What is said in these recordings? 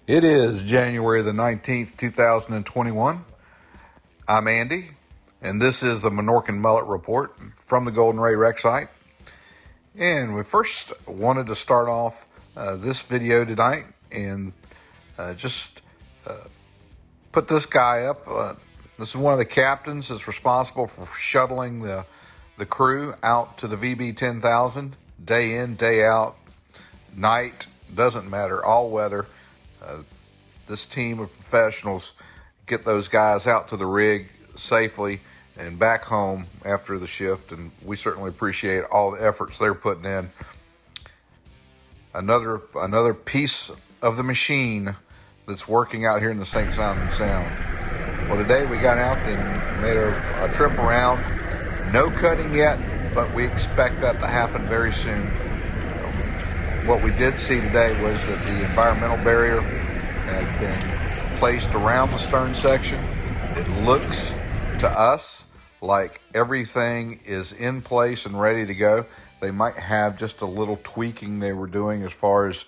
It is January the 19th, 2021. I'm Andy, and this is the Minorcan Mullet Report from the Golden Ray Rec site. And we first wanted to start off this video tonight and just put this guy up. This is one of the captains that's responsible for shuttling the crew out to the VB 10,000, day in, day out, night, doesn't matter, all weather. This team of professionals get those guys out to the rig safely and back home after the shift, and we certainly appreciate all the efforts they're putting in. Another piece of the machine that's working out here in the St.simons Sound. Well, today we got out and made a trip around. No cutting yet, but we expect that to happen very soon. What we did see today was that the environmental barrier had been placed around the stern section. It looks to us like everything is in place and ready to go. They might have just a little tweaking they were doing as far as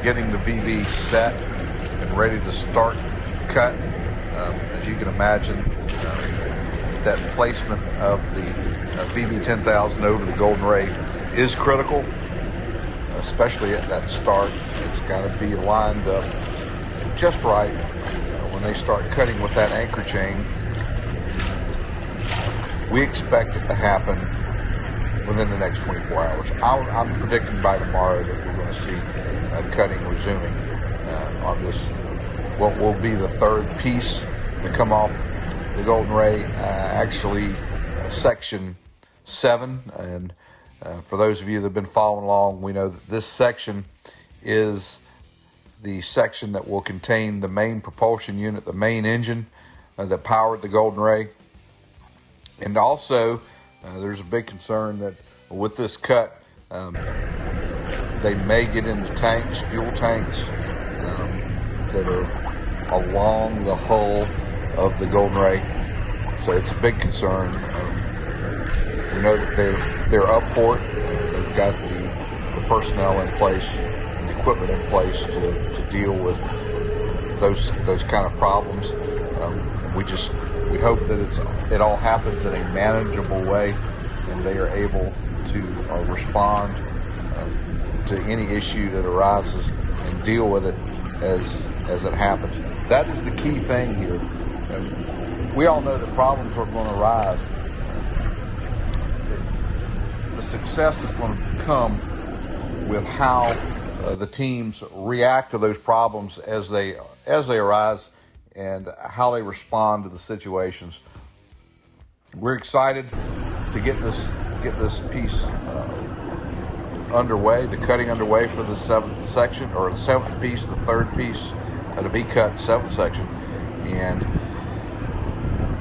getting the VB set and ready to start cut. As you can imagine, that placement of the VB 10,000 over the Golden Ray is critical, especially at that start. It's got to be lined up just right when they start cutting with that anchor chain. We expect it to happen within the next 24 hours. I'm predicting by tomorrow that we're going to see cutting resuming on this, what will be the third piece to come off the Golden Ray, actually section 7. And for those of you that have been following along, we know that this section is the section that will contain the main propulsion unit, the main engine that powered the Golden Ray. And also, there's a big concern that with this cut, they may get into tanks, fuel tanks, that are along the hull of the Golden Ray. So it's a big concern. We know that they're up for it. They've got the personnel in place and the equipment in place to deal with those kind of problems. We hope that it all happens in a manageable way and they are able to respond to any issue that arises and deal with it as it happens. That is the key thing here. We all know that problems are going to arise. The success is going to come with how the teams react to those problems as they arise and how they respond to the situations. We're excited to get this piece underway, the cutting underway for the 7th section, or the 7th piece, the 3rd piece to be cut, 7th section, and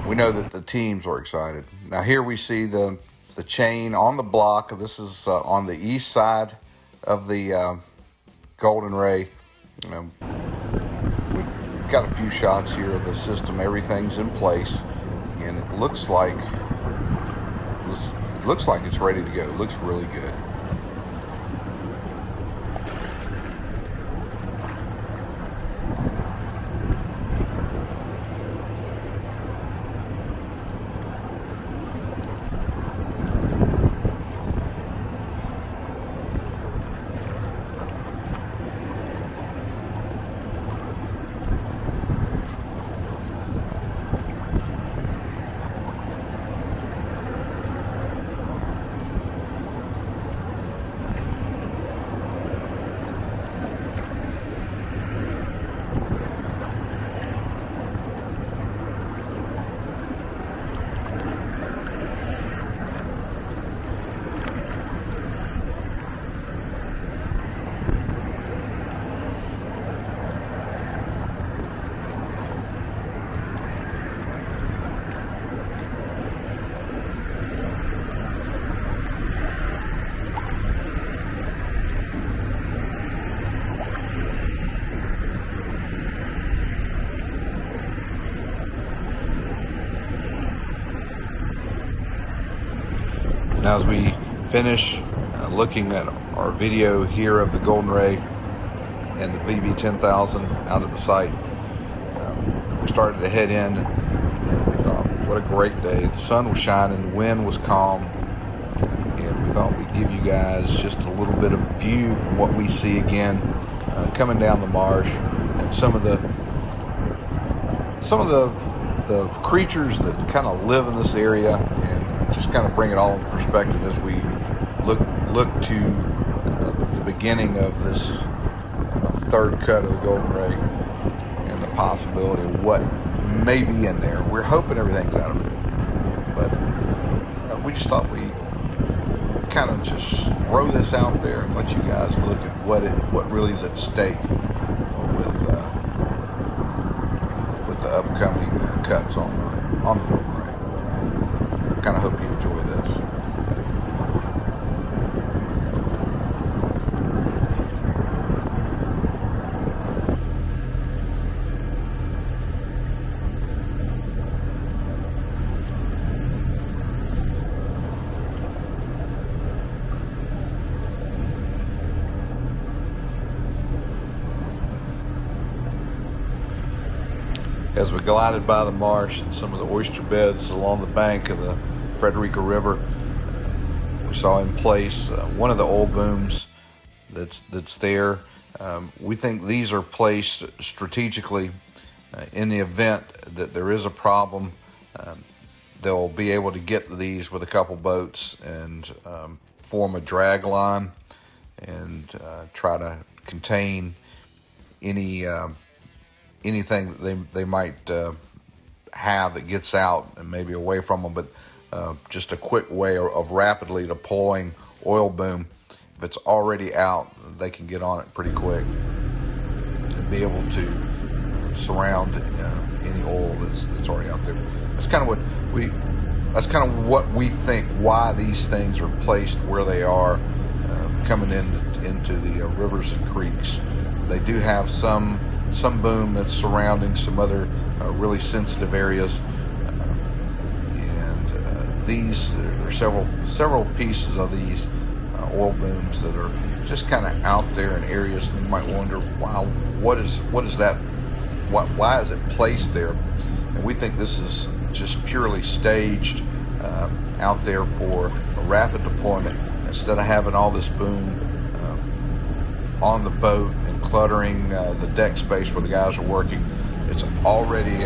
we know that the teams are excited. Now here we see the chain on the block. This is on the east side of the Golden Ray. We've got a few shots here of the system. Everything's in place, and it looks like it's ready to go. It looks really good. Now as we finish looking at our video here of the Golden Ray and the VB 10,000 out at the site. We started to head in, and we thought, what a great day. The sun was shining, the wind was calm, and we thought we'd give you guys just a little bit of view from what we see again coming down the marsh, and some of the creatures that kind of live in this area, and just kind of bring it all in perspective as we look to the beginning of this third cut of the Golden Ray and the possibility of what may be in there. We're hoping everything's out of it, but we just thought we kind of just throw this out there and let you guys look at what really is at stake with the upcoming cuts on the Golden Ray. Kind of hope you enjoy this. As we glided by the marsh and some of the oyster beds along the bank of the Frederica River, we saw in place one of the oil booms that's there. We think these are placed strategically in the event that there is a problem. They'll be able to get these with a couple boats and form a drag line and try to contain anything that they might have that gets out and maybe away from them, but just a quick way of rapidly deploying oil boom. If it's already out, they can get on it pretty quick and be able to surround any oil that's already out there. That's kind of what we think why these things are placed where they are, coming into the rivers and creeks. They do have some boom that's surrounding some other really sensitive areas, and there are several pieces of these oil booms that are just kind of out there in areas, and you might wonder, wow, what is that? Why is it placed there? And we think this is just purely staged out there for a rapid deployment. Instead of having all this boom on the boat and cluttering the deck space where the guys are working, it's already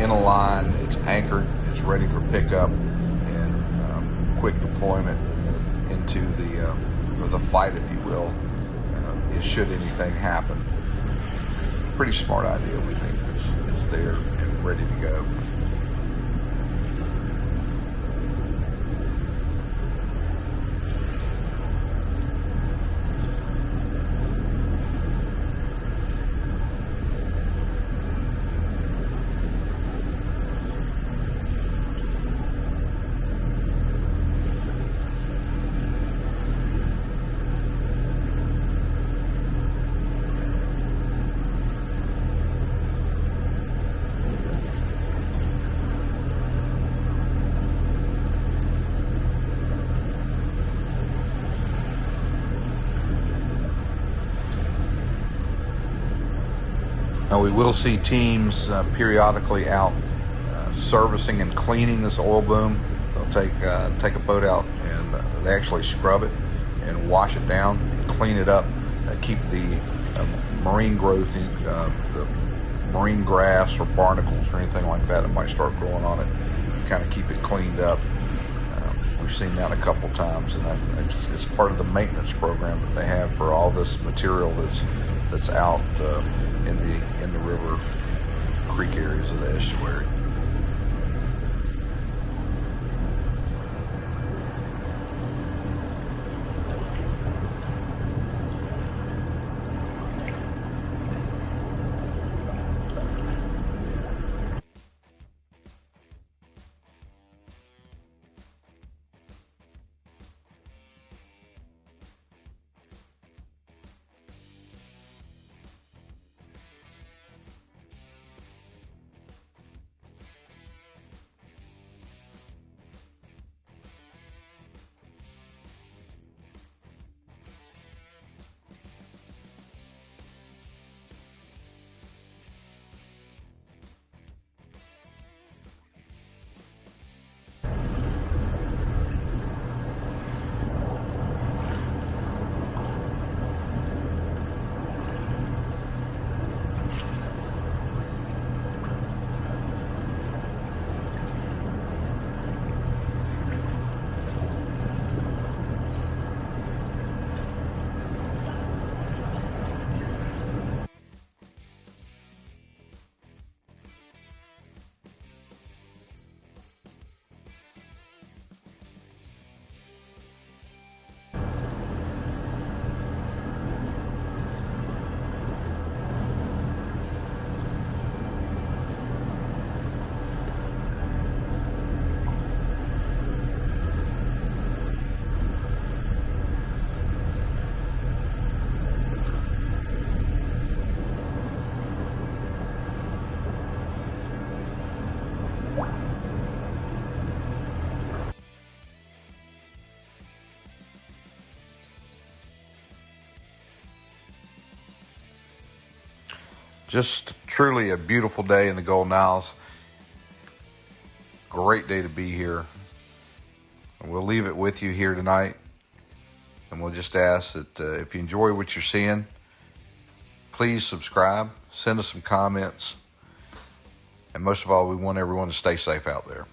in a line, it's anchored, it's ready for pickup and quick deployment into the fight, if you will, should anything happen. Pretty smart idea. We think it's there and ready to go. Now, we will see teams periodically out servicing and cleaning this oil boom. They'll take a boat out and they actually scrub it and wash it down, clean it up, keep the marine growth, the marine grass or barnacles or anything like that might start growing on it, kind of keep it cleaned up. We've seen that a couple times, and it's part of the maintenance program that they have for all this material that's out in the river creek areas of the estuary. Just truly a beautiful day in the Golden Isles. Great day to be here. And we'll leave it with you here tonight. And we'll just ask that if you enjoy what you're seeing, please subscribe, send us some comments. And most of all, we want everyone to stay safe out there.